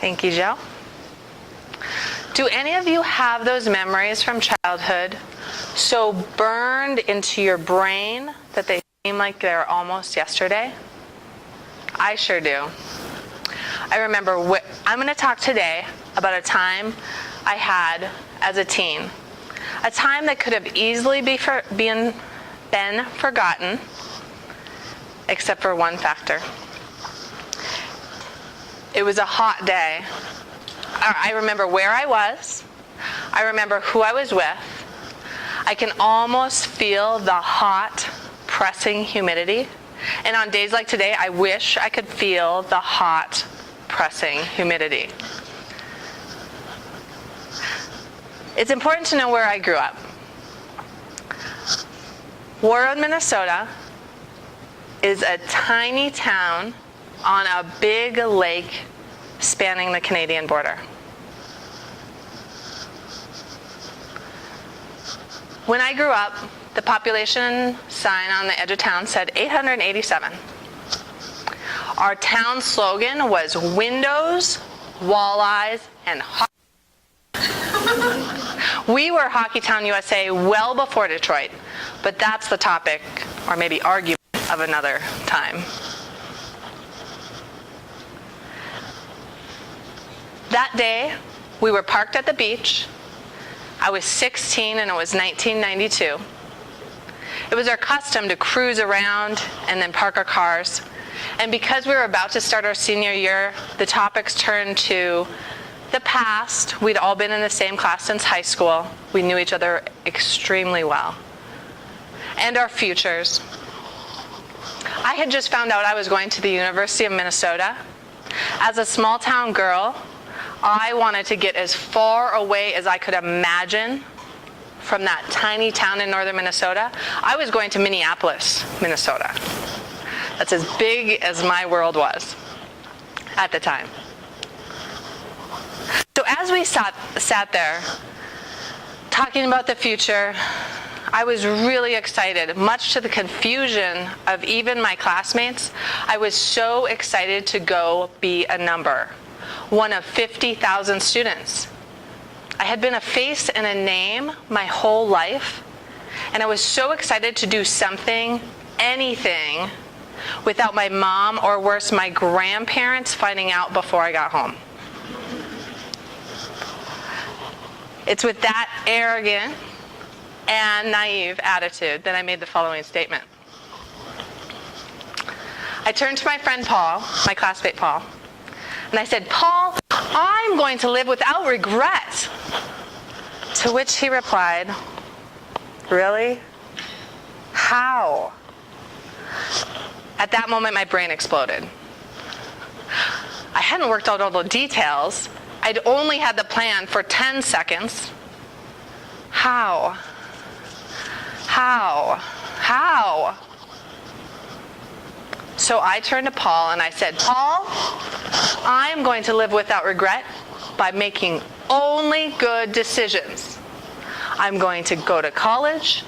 Thank you, Joe. Do any of you have those memories from childhood so burned into your brain that they seem like they're almost yesterday? I sure do. I remember, I'm going to talk today about a time I had as a teen. A time that could have easily been forgotten, except for one factor. It was a hot day. I remember where I was. I remember who I was with. I can almost feel the hot, pressing humidity. And on days like today, I wish I could feel the hot, pressing humidity. It's important to know where I grew up. Warroad, Minnesota is a tiny town on a big lake spanning the Canadian border. When I grew up, the population sign on the edge of town said 887. Our town slogan was windows, walleyes, and hockey. We were Hockey Town, USA well before Detroit, but that's the topic, or maybe argument, of another time. That day, we were parked at the beach. I was 16 and it was 1992. It was our custom to cruise around and then park our cars. And because we were about to start our senior year, the topics turned to the past. We'd all been in the same class since high school. We knew each other extremely well. And our futures. I had just found out I was going to the University of Minnesota. As a small town girl, I wanted to get as far away as I could imagine from that tiny town in northern Minnesota. I was going to Minneapolis, Minnesota. That's as big as my world was at the time. So as we sat there talking about the future, I was really excited, much to the confusion of even my classmates. I was so excited to go be a number, one of 50,000 students. I had been a face and a name my whole life, and I was so excited to do something, anything, without my mom or worse, my grandparents finding out before I got home. It's with that arrogant and naive attitude that I made the following statement. I turned to my friend Paul, my classmate Paul, and I said, "Paul, I'm going to live without regret." To which he replied, "Really? How?" At that moment, my brain exploded. I hadn't worked out all the details. I'd only had the plan for 10 seconds. How? How? How? So I turned to Paul and I said, "Paul, I'm going to live without regret by making only good decisions. I'm going to go to college.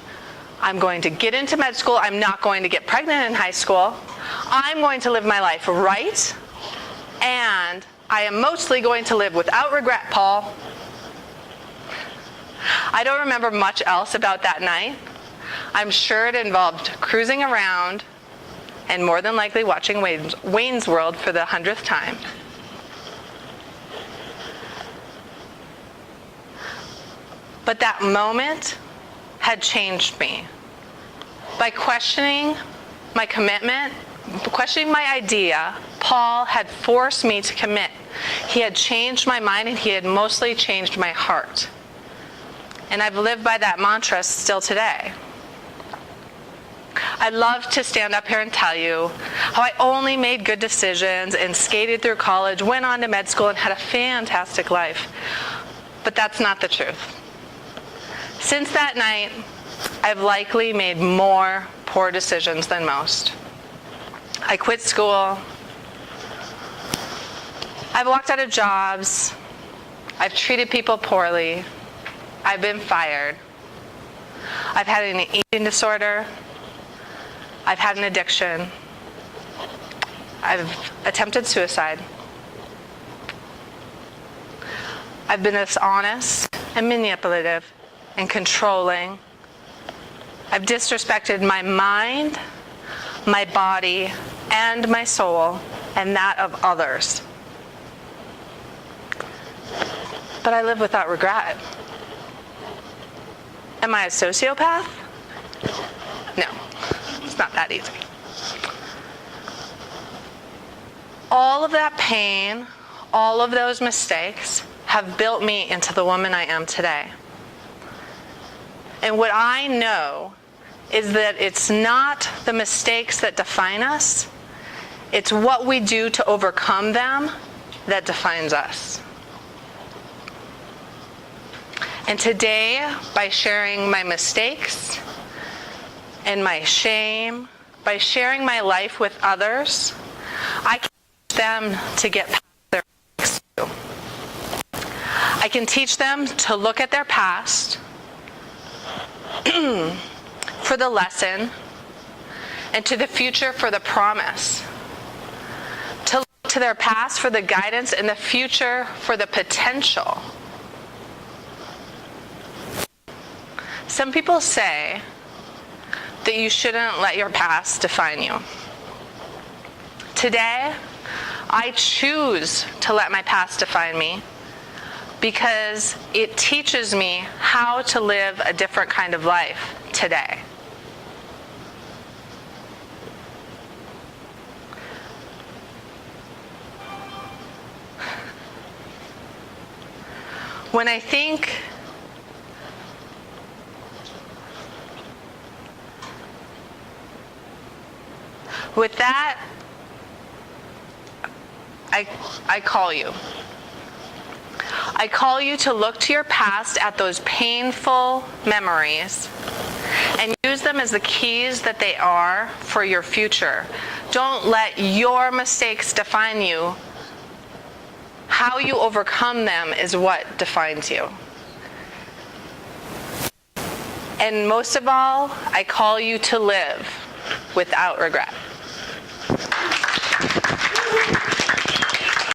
I'm going to get into med school. I'm not going to get pregnant in high school. I'm going to live my life right. And I am mostly going to live without regret, Paul." I don't remember much else about that night. I'm sure it involved cruising around and more than likely watching Wayne's World for the 100th time. But that moment had changed me. By questioning my commitment, questioning my idea, Paul had forced me to commit. He had changed my mind and he had mostly changed my heart. And I've lived by that mantra still today. I'd love to stand up here and tell you how I only made good decisions and skated through college, went on to med school, and had a fantastic life. But that's not the truth. Since that night, I've likely made more poor decisions than most. I quit school. I've walked out of jobs. I've treated people poorly. I've been fired. I've had an eating disorder. I've had an addiction. I've attempted suicide. I've been dishonest and manipulative and controlling. I've disrespected my mind, my body, and my soul, and that of others. But I live without regret. Am I a sociopath? No, it's not that easy. All of that pain, all of those mistakes have built me into the woman I am today. And what I know is that it's not the mistakes that define us, it's what we do to overcome them that defines us. And today, by sharing my mistakes and my shame, by sharing my life with others, I can teach them to get past their mistakes too. I can teach them to look at their past for the lesson, and to the future for the promise. To look to their past for the guidance and the future for the potential. Some people say that you shouldn't let your past define you. Today, I choose to let my past define me because it teaches me how to live a different kind of life today. When I think with that, I call you. I call you to look to your past at those painful memories and use them as the keys that they are for your future. Don't let your mistakes define you. How you overcome them is what defines you. And most of all, I call you to live without regret.